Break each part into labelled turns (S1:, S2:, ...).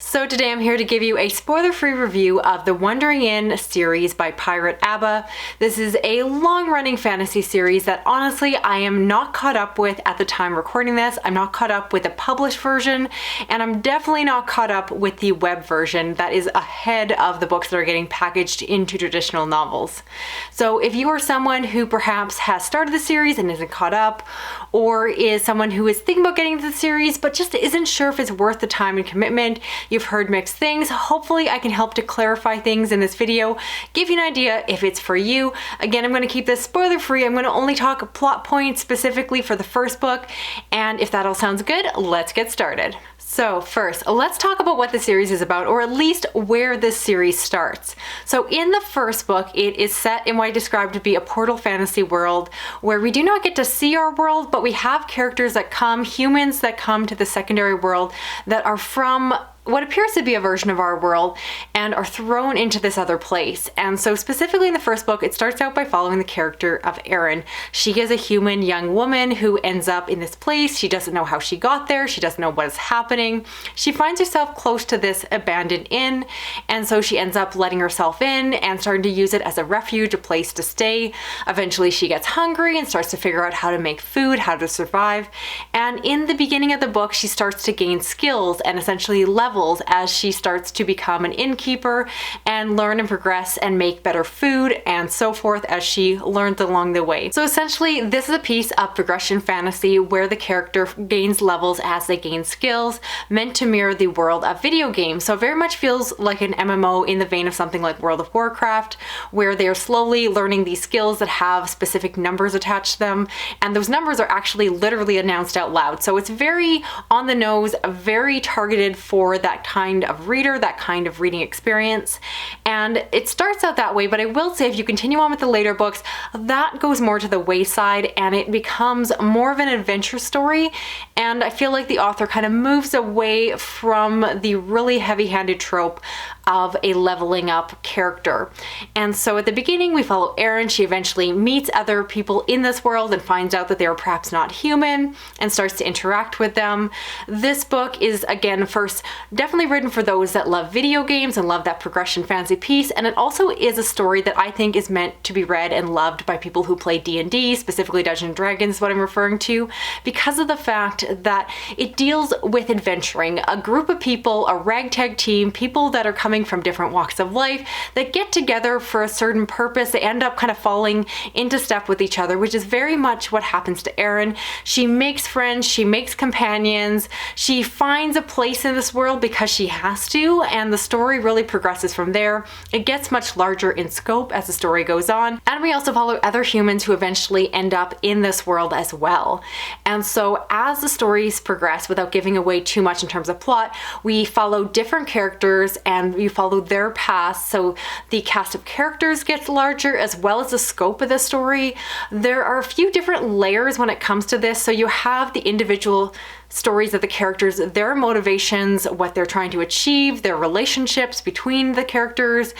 S1: So today I'm here to give you a spoiler-free review of the Wandering Inn series by Pirate Abba. This is a long-running fantasy series that honestly I am not caught up with at the time recording this. I'm not caught up with the published version, and I'm definitely not caught up with the web version that is ahead of the books that are getting packaged into traditional novels. So if you are someone who perhaps has started the series and isn't caught up, or is someone who is thinking about getting into the series but just isn't sure if it's worth the time and commitment, you've heard mixed things. Hopefully I can help to clarify things in this video, give you an idea if it's for you. Again, I'm going to keep this spoiler free. I'm going to only talk plot points specifically for the first book, and if that all sounds good, let's get started. So first, let's talk about what the series is about, or at least where this series starts. So in the first book, it is set in what I described to be a portal fantasy world where we do not get to see our world, but we have characters that come, humans that come to the secondary world that are from what appears to be a version of our world and are thrown into this other place. And so specifically in the first book, it starts out by following the character of Erin. She is a human young woman who ends up in this place. She doesn't know how she got there. She doesn't know what is happening. She finds herself close to this abandoned inn, and so she ends up letting herself in and starting to use it as a refuge, a place to stay. Eventually she gets hungry and starts to figure out how to make food, how to survive. And in the beginning of the book, she starts to gain skills and essentially levels as she starts to become an innkeeper and learn and progress and make better food and so forth as she learns along the way. So essentially this is a piece of progression fantasy where the character gains levels as they gain skills, meant to mirror the world of video games. So it very much feels like an MMO in the vein of something like World of Warcraft, where they are slowly learning these skills that have specific numbers attached to them, and those numbers are actually literally announced out loud. So it's very on the nose, very targeted for that kind of reader, that kind of reading experience. And it starts out that way, but I will say if you continue on with the later books, that goes more to the wayside and it becomes more of an adventure story. And I feel like the author kind of moves away from the really heavy-handed trope of a leveling up character. And so at the beginning we follow Erin. She eventually meets other people in this world and finds out that they are perhaps not human and starts to interact with them. This book is, again, first definitely written for those that love video games and love that progression fantasy piece, and it also is a story that I think is meant to be read and loved by people who play D&D, specifically Dungeons & Dragons is what I'm referring to, because of the fact that it deals with adventuring. A group of people, a ragtag team, people that are coming from different walks of life that get together for a certain purpose. They end up kind of falling into step with each other, which is very much what happens to Erin. She makes friends, she makes companions, she finds a place in this world because she has to, and the story really progresses from there. It gets much larger in scope as the story goes on, and we also follow other humans who eventually end up in this world as well. And so as the stories progress, without giving away too much in terms of plot, we follow different characters and we follow their past, so the cast of characters gets larger as well as the scope of the story. There are a few different layers when it comes to this, so you have the individual stories of the characters, their motivations, what they're trying to achieve, their relationships between the characters,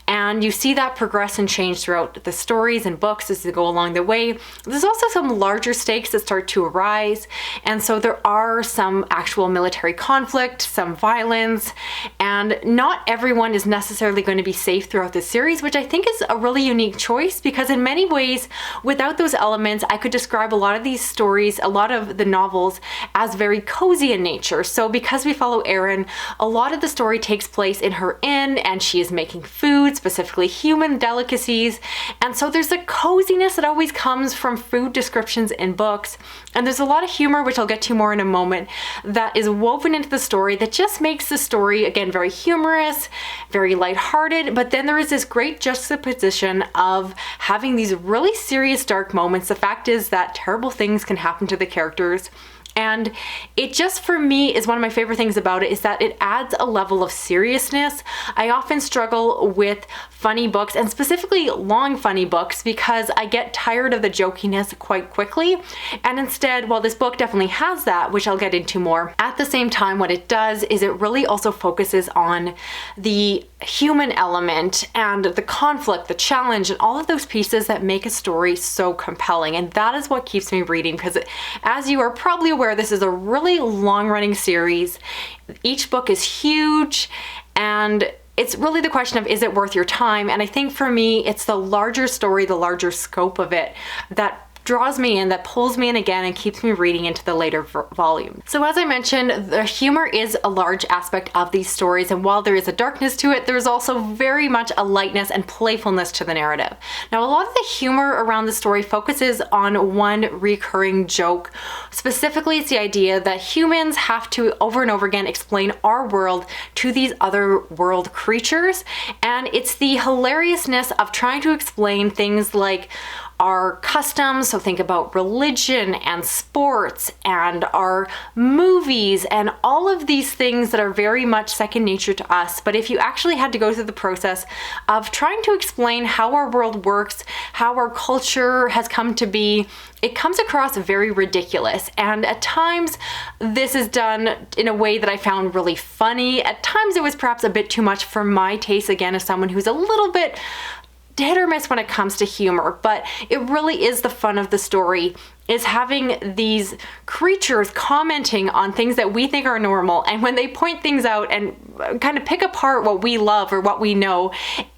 S1: and you see that progress and change throughout the stories and books as they go along the way. There's also some larger stakes that start to arise, and so there are some actual military conflict, some violence, and not everyone is necessarily going to be safe throughout the series, which I think is a really unique choice, because in many ways, without those elements, I could describe a lot of these stories, a lot of the novels, as very cozy in nature. So because we follow Erin, a lot of the story takes place in her inn and she is making food, specifically human delicacies. And so there's a coziness that always comes from food descriptions in books. And there's a lot of humor, which I'll get to more in a moment, that is woven into the story that just makes the story, again, very humorous, very lighthearted. But then there is this great juxtaposition of having these really serious, dark moments. The fact is that terrible things can happen to the characters. And it just, for me, is one of my favorite things about it, is that it adds a level of seriousness. I often struggle with funny books, and specifically long funny books, because I get tired of the jokiness quite quickly. And instead, while this book definitely has that, which I'll get into more, at the same time, what it does is it really also focuses on the human element and the conflict, the challenge, and all of those pieces that make a story so compelling. And that is what keeps me reading, because as you are probably aware aware this is a really long-running series. Each book is huge, and it's really the question of, is it worth your time? And I think for me, it's the larger story, the larger scope of it that draws me in, that pulls me in again and keeps me reading into the later volume. So as I mentioned, the humor is a large aspect of these stories, and while there is a darkness to it, there's also very much a lightness and playfulness to the narrative. Now, a lot of the humor around the story focuses on one recurring joke. Specifically, it's the idea that humans have to over and over again explain our world to these other world creatures, and it's the hilariousness of trying to explain things like our customs, so think about religion and sports and our movies and all of these things that are very much second nature to us. But if you actually had to go through the process of trying to explain how our world works, how our culture has come to be, it comes across very ridiculous. And at times, this is done in a way that I found really funny. At times, it was perhaps a bit too much for my taste, again, as someone who's a little bit hit or miss when it comes to humor, but it really is the fun of the story, is having these creatures commenting on things that we think are normal, and when they point things out and kind of pick apart what we love or what we know,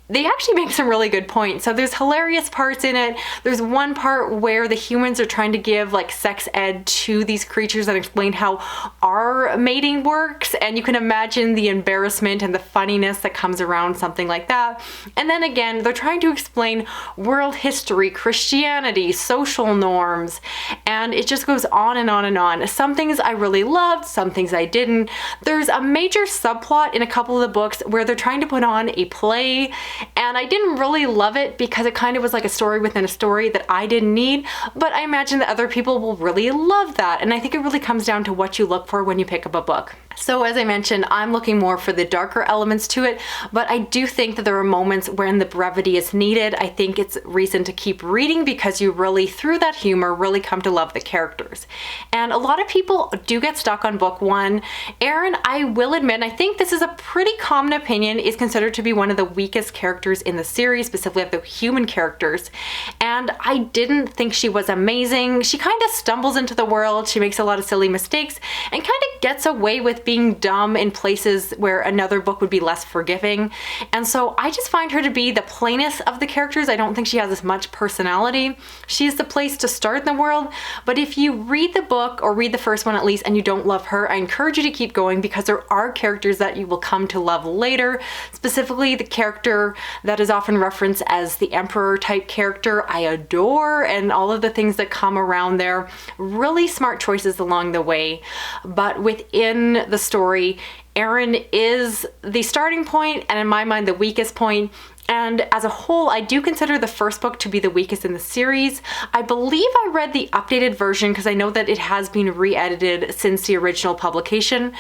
S1: they actually make some really good points. So there's hilarious parts in it. There's one part where the humans are trying to give like sex ed to these creatures and explain how our mating works, and you can imagine the embarrassment and the funniness that comes around something like that. And then again, they're trying to explain world history, Christianity, social norms, and it just goes on and on and on. Some things I really loved, some things I didn't. There's a major subplot in a couple of the books where they're trying to put on a play, and I didn't really love it because it kind of was like a story within a story that I didn't need, but I imagine that other people will really love that, and I think it really comes down to what you look for when you pick up a book. So as I mentioned, I'm looking more for the darker elements to it, but I do think that there are moments when the brevity is needed. I think it's reason to keep reading because you really, through that humor, really come to love the characters. And a lot of people do get stuck on book one. Erin, I will admit, I think this is a pretty common opinion, is considered to be one of the weakest characters in the series, specifically of the human characters. And I didn't think she was amazing. She kind of stumbles into the world, she makes a lot of silly mistakes, and kind of gets away with being dumb in places where another book would be less forgiving. And so I just find her to be the plainest of the characters. I don't think she has as much personality. She's the place to start in the world, but if you read the book, or read the first one at least, and you don't love her, I encourage you to keep going because there are characters that you will come to love later. Specifically, the character that is often referenced as the emperor type character, I adore, and all of the things that come around there. Really smart choices along the way. But within the story, Erin is the starting point, and in my mind, the weakest point. And as a whole, I do consider the first book to be the weakest in the series. I believe I read the updated version because I know that it has been re-edited since the original publication.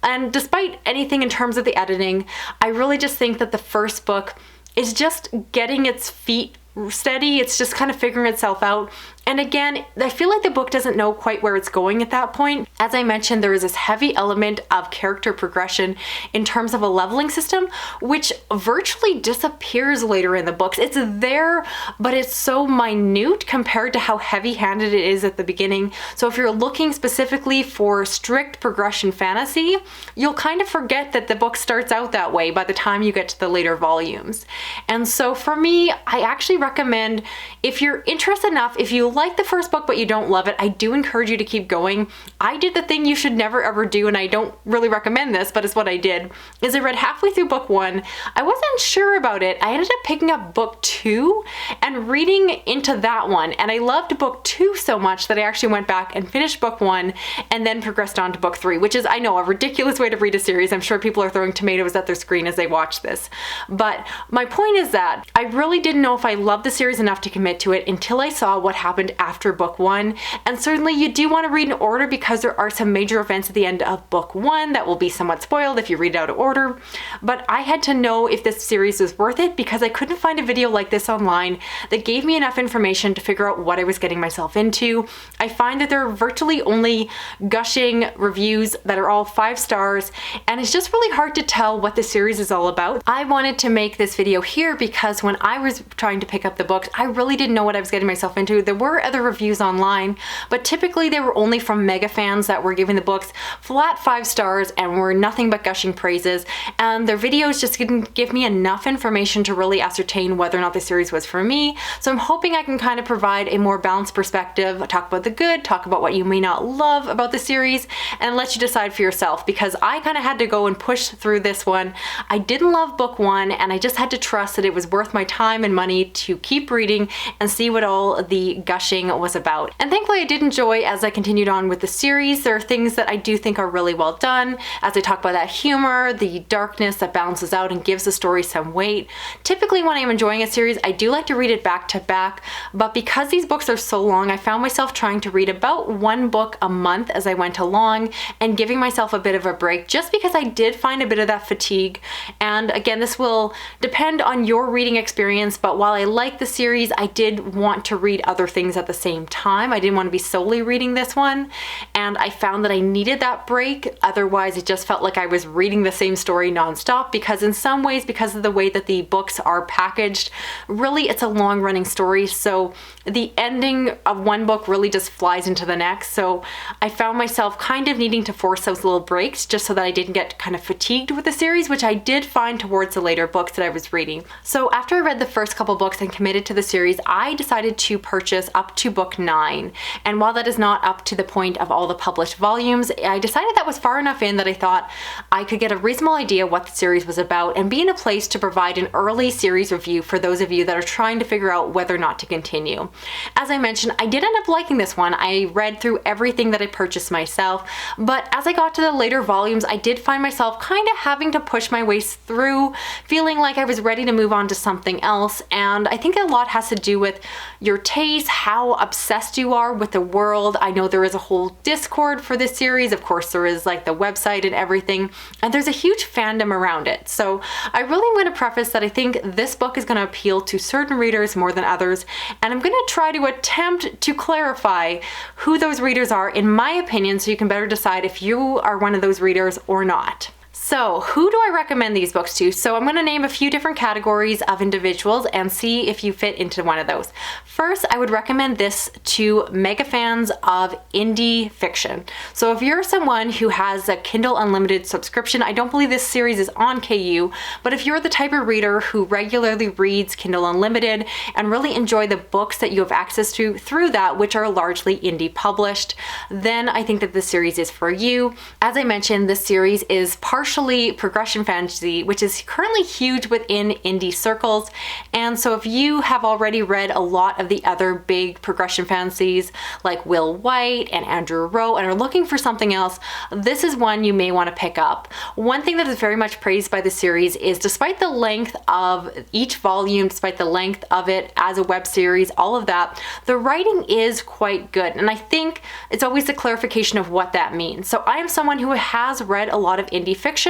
S1: And despite anything in terms of the editing, I really just think that the first book is just getting its feet steady. It's just kind of figuring itself out. And again, I feel like the book doesn't know quite where it's going at that point. As I mentioned, there is this heavy element of character progression in terms of a leveling system, which virtually disappears later in the books. It's there, but it's so minute compared to how heavy-handed it is at the beginning. So if you're looking specifically for strict progression fantasy, you'll kind of forget that the book starts out that way by the time you get to the later volumes. And so for me, I actually recommend, if you're interested enough, if you like the first book but you don't love it, I do encourage you to keep going. I did the thing you should never ever do, and I don't really recommend this, but it's what I did, is I read halfway through book one. I wasn't sure about it. I ended up picking up book two and reading into that one, and I loved book two so much that I actually went back and finished book one and then progressed on to book three, which is, I know, a ridiculous way to read a series. I'm sure people are throwing tomatoes at their screen as they watch this. But my point is that I really didn't know if I loved the series enough to commit to it until I saw what happened after book one. And certainly you do want to read in order because there are some major events at the end of book one that will be somewhat spoiled if you read out of order. But I had to know if this series was worth it because I couldn't find a video like this online that gave me enough information to figure out what I was getting myself into. I find that there are virtually only gushing reviews that are all 5 stars, and it's just really hard to tell what the series is all about. I wanted to make this video here because when I was trying to pick up the books, I really didn't know what I was getting myself into. There were were other reviews online, but typically they were only from mega fans that were giving the books flat 5 stars and were nothing but gushing praises, and their videos just didn't give me enough information to really ascertain whether or not the series was for me. So I'm hoping I can kind of provide a more balanced perspective, talk about the good, talk about what you may not love about the series, and let you decide for yourself, because I kind of had to go and push through this one. I didn't love book 1, and I just had to trust that it was worth my time and money to keep reading and see what all the gushing was about. And thankfully I did enjoy as I continued on with the series. There are things that I do think are really well done, as I talk about that humor, the darkness that balances out and gives the story some weight. Typically when I'm enjoying a series, I do like to read it back to back, but because these books are so long, I found myself trying to read about 1 book a month as I went along and giving myself a bit of a break, just because I did find a bit of that fatigue. And again, this will depend on your reading experience, but while I like the series, I did want to read other things at the same time. I didn't want to be solely reading this one, and I found that I needed that break. Otherwise, it just felt like I was reading the same story nonstop, because in some ways, because of the way that the books are packaged, really it's a long-running story, so the ending of one book really just flies into the next. So I found myself kind of needing to force those little breaks just so that I didn't get kind of fatigued with the series, which I did find towards the later books that I was reading. So after I read the first couple books and committed to the series, I decided to purchase up to book 9. And while that is not up to the point of all the published volumes, I decided that was far enough in that I thought I could get a reasonable idea what the series was about and be in a place to provide an early series review for those of you that are trying to figure out whether or not to continue. As I mentioned, I did end up liking this one. I read through everything that I purchased myself, but as I got to the later volumes, I did find myself kind of having to push my way through, feeling like I was ready to move on to something else. And I think a lot has to do with your taste, how obsessed you are with the world. I know there is a whole Discord for this series. Of course, there is like the website and everything, and there's a huge fandom around it. So I really want to preface that I think this book is going to appeal to certain readers more than others, and I'm going to try to attempt to clarify who those readers are, in my opinion, so you can better decide if you are one of those readers or not. So who do I recommend these books to? So I'm going to name a few different categories of individuals and see if you fit into one of those. First, I would recommend this to mega fans of indie fiction. So if you're someone who has a Kindle Unlimited subscription, I don't believe this series is on KU, but if you're the type of reader who regularly reads Kindle Unlimited and really enjoy the books that you have access to through that, which are largely indie published, then I think that this series is for you. As I mentioned, this series is partially progression fantasy, which is currently huge within indie circles. And so if you have already read a lot of the other big progression fantasies like Will White and Andrew Rowe and are looking for something else, this is one you may want to pick up. One thing that is very much praised by the series is, despite the length of each volume, despite the length of it as a web series, all of that, the writing is quite good. And I think it's always a clarification of what that means. So I am someone who has read a lot of indie fiction,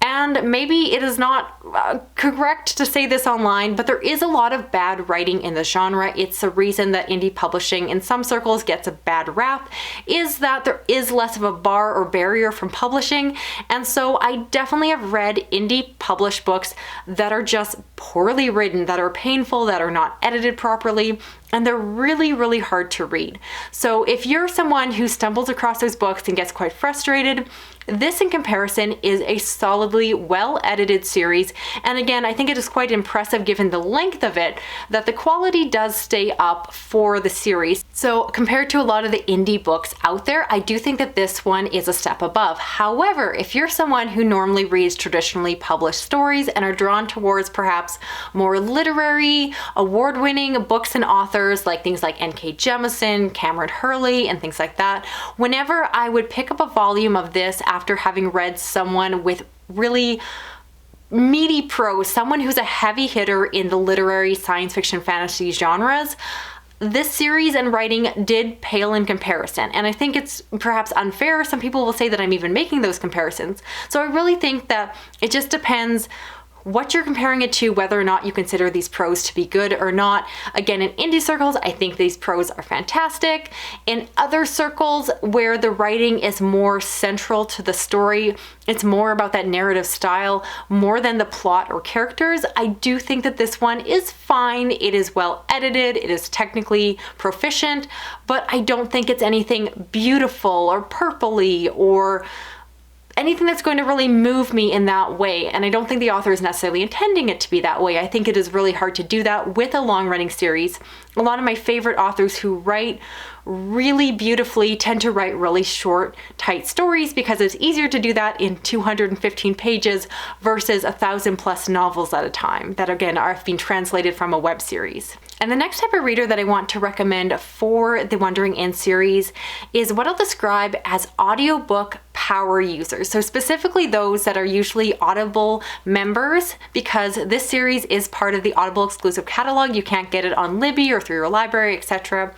S1: and maybe it is not correct to say this online, but there is a lot of bad writing in the genre. It's a reason that indie publishing in some circles gets a bad rap, is that there is less of a bar or barrier from publishing. And so I definitely have read indie published books that are just poorly written, that are painful, that are not edited properly, and they're really, really hard to read. So if you're someone who stumbles across those books and gets quite frustrated, this in comparison is a solidly well-edited series. And again, I think it is quite impressive, given the length of it, that the quality does stay up for the series. So compared to a lot of the indie books out there, I do think that this one is a step above. However, if you're someone who normally reads traditionally published stories and are drawn towards perhaps more literary, award-winning books and authors, like things like N.K. Jemisin, Cameron Hurley, and things like that, whenever I would pick up a volume of this after having read someone with really meaty prose, someone who's a heavy hitter in the literary science fiction fantasy genres, this series and writing did pale in comparison. And I think it's perhaps unfair. Some people will say that I'm even making those comparisons. So I really think that it just depends what you're comparing it to, whether or not you consider these prose to be good or not. Again, in indie circles, I think these prose are fantastic. In other circles where the writing is more central to the story, it's more about that narrative style more than the plot or characters, I do think that this one is fine. It is well edited, it is technically proficient, but I don't think it's anything beautiful or purpley or anything that's going to really move me in that way. And I don't think the author is necessarily intending it to be that way. I think it is really hard to do that with a long-running series. A lot of my favorite authors who write really beautifully tend to write really short, tight stories because it's easier to do that in 215 pages versus 1,000+ novels at a time that, again, are being translated from a web series. And the next type of reader that I want to recommend for the Wandering In series is what I'll describe as audiobook power users. So specifically those that are usually Audible members, because this series is part of the Audible exclusive catalog. You can't get it on Libby or through your library, etc.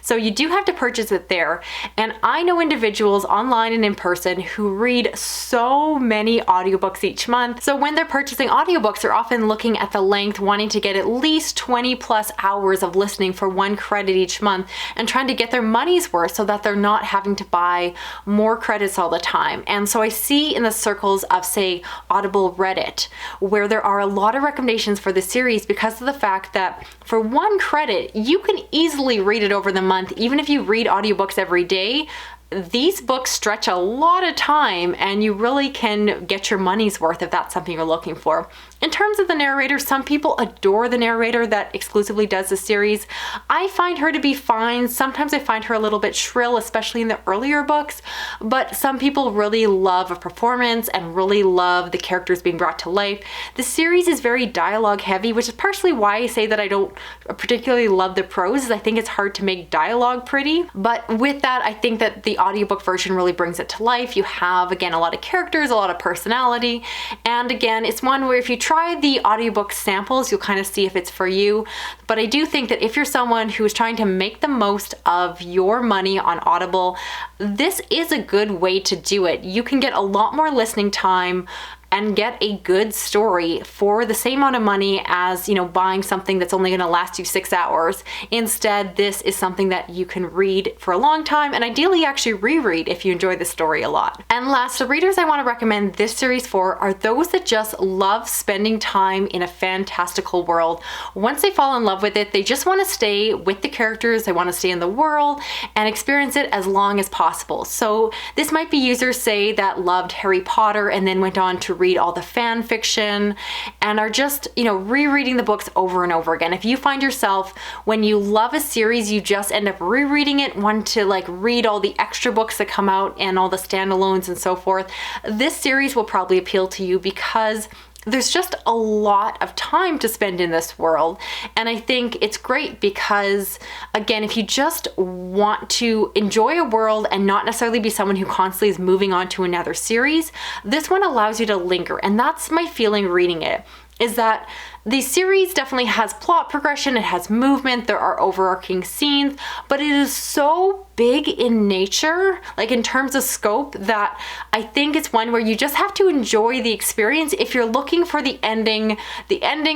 S1: So you do have to purchase it there. And I know individuals online and in person who read so many audiobooks each month. So when they're purchasing audiobooks, they're often looking at the length, wanting to get at least 20+ hours of listening for 1 credit each month and trying to get their money's worth so that they're not having to buy more credits all the time. And so I see in the circles of, say, Audible Reddit, where there are a lot of recommendations for the series because of the fact that for 1 credit, you can easily read it over the month. Even if you read audiobooks every day, these books stretch a lot of time and you really can get your money's worth if that's something you're looking for. In terms of the narrator, some people adore the narrator that exclusively does the series. I find her to be fine. Sometimes I find her a little bit shrill, especially in the earlier books, but some people really love a performance and really love the characters being brought to life. The series is very dialogue heavy, which is partially why I say that I don't particularly love the prose, is I think it's hard to make dialogue pretty. But with that, I think that the audiobook version really brings it to life. You have, again, a lot of characters, a lot of personality, and again, it's one where if you try the audiobook samples, you'll kind of see if it's for you. But I do think that if you're someone who is trying to make the most of your money on Audible, this is a good way to do it. You can get a lot more listening time and get a good story for the same amount of money as, buying something that's only going to last you 6 hours. Instead, this is something that you can read for a long time and ideally actually reread if you enjoy the story a lot. And last, the readers I want to recommend this series for are those that just love spending time in a fantastical world. Once they fall in love with it, they just want to stay with the characters, they want to stay in the world and experience it as long as possible. So this might be users, say, that loved Harry Potter and then went on to read all the fan fiction and are just, rereading the books over and over again. If you find yourself, when you love a series, you just end up rereading it, want to read all the extra books that come out and all the standalones and so forth, this series will probably appeal to you because there's just a lot of time to spend in this world. And I think it's great because, again, if you just want to enjoy a world and not necessarily be someone who constantly is moving on to another series, this one allows you to linger. And that's my feeling reading it, is that the series definitely has plot progression, it has movement, there are overarching scenes, but it is so big in nature, in terms of scope, that I think it's one where you just have to enjoy the experience. If you're looking for the ending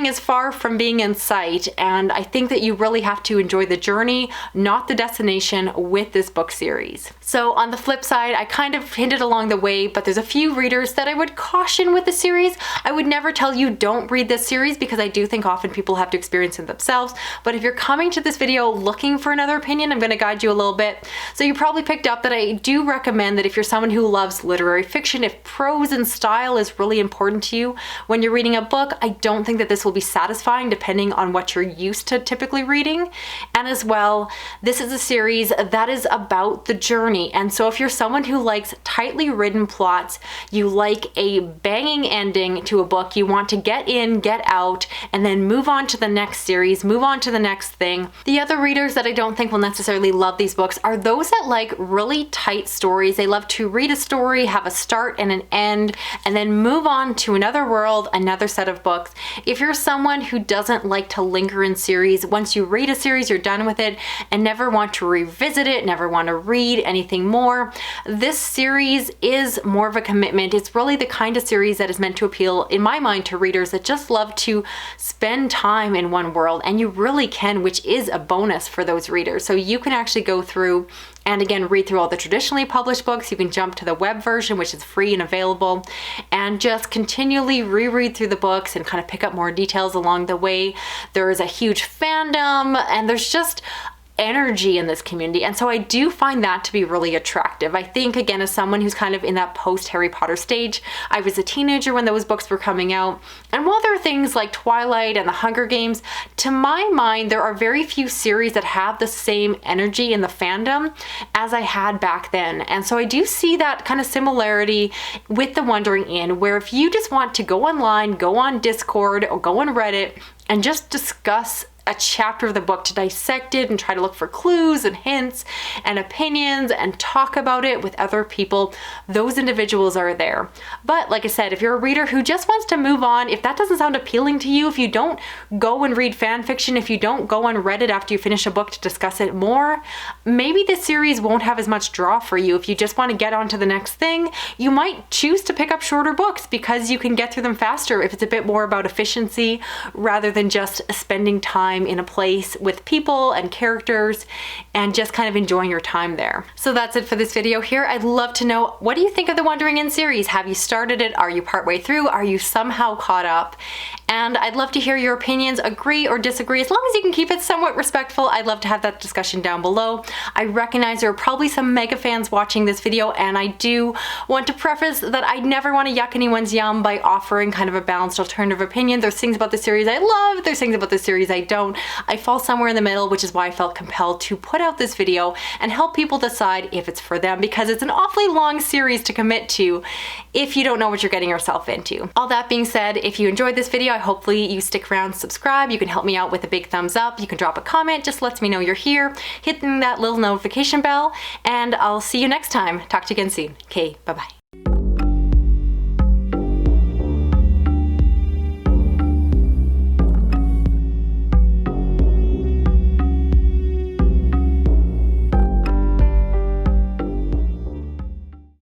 S1: is far from being in sight, and I think that you really have to enjoy the journey, not the destination, with this book series. So on the flip side, I kind of hinted along the way, but there's a few readers that I would caution with the series. I would never tell you don't read this series because I do think often people have to experience it themselves. But if you're coming to this video looking for another opinion, I'm going to guide you a little bit. So you probably picked up that I do recommend that if you're someone who loves literary fiction, if prose and style is really important to you when you're reading a book, I don't think that this will be satisfying depending on what you're used to typically reading. And as well, this is a series that is about the journey. And so if you're someone who likes tightly written plots, you like a banging ending to a book, you want to get in, get out, and then move on to the next series, move on to the next thing. The other readers that I don't think will necessarily love these books are those that like really tight stories. They love to read a story, have a start and an end, and then move on to another world, another set of books. If you're someone who doesn't like to linger in series, once you read a series, you're done with it and never want to revisit it, never want to read anything more, this series is more of a commitment. It's really the kind of series that is meant to appeal, in my mind, to readers that just love to spend time in one world, and you really can, which is a bonus for those readers. So you can actually go through and again, read through all the traditionally published books. You can jump to the web version, which is free and available, and just continually reread through the books and kind of pick up more details along the way. There is a huge fandom, and there's just energy in this community, and so I do find that to be really attractive. I think, again, as someone who's kind of in that post-Harry Potter stage, I was a teenager when those books were coming out, and while there are things like Twilight and the Hunger Games, to my mind there are very few series that have the same energy in the fandom as I had back then. And so I do see that kind of similarity with The Wandering Inn, where if you just want to go online, go on Discord or go on Reddit and just discuss a chapter of the book, to dissect it and try to look for clues and hints and opinions and talk about it with other people, those individuals are there. But like I said, if you're a reader who just wants to move on, if that doesn't sound appealing to you, if you don't go and read fan fiction, if you don't go on Reddit after you finish a book to discuss it more, maybe this series won't have as much draw for you. If you just want to get on to the next thing, you might choose to pick up shorter books because you can get through them faster if it's a bit more about efficiency rather than just spending time in a place with people and characters and just kind of enjoying your time there. So that's it for this video here. I'd love to know, what do you think of the Wandering Inn series? Have you started it? Are you partway through? Are you somehow caught up? And I'd love to hear your opinions, agree or disagree. As long as you can keep it somewhat respectful, I'd love to have that discussion down below. I recognize there are probably some mega fans watching this video, and I do want to preface that I never want to yuck anyone's yum by offering kind of a balanced alternative opinion. There's things about the series I love, there's things about the series I don't. I fall somewhere in the middle, which is why I felt compelled to put out this video and help people decide if it's for them, because it's an awfully long series to commit to if you don't know what you're getting yourself into. All that being said, if you enjoyed this video, hopefully you stick around, subscribe. You can help me out with a big thumbs up. You can drop a comment, just lets me know you're here, hitting that little notification bell, and I'll see you next time. Talk to you again soon. Okay, bye-bye.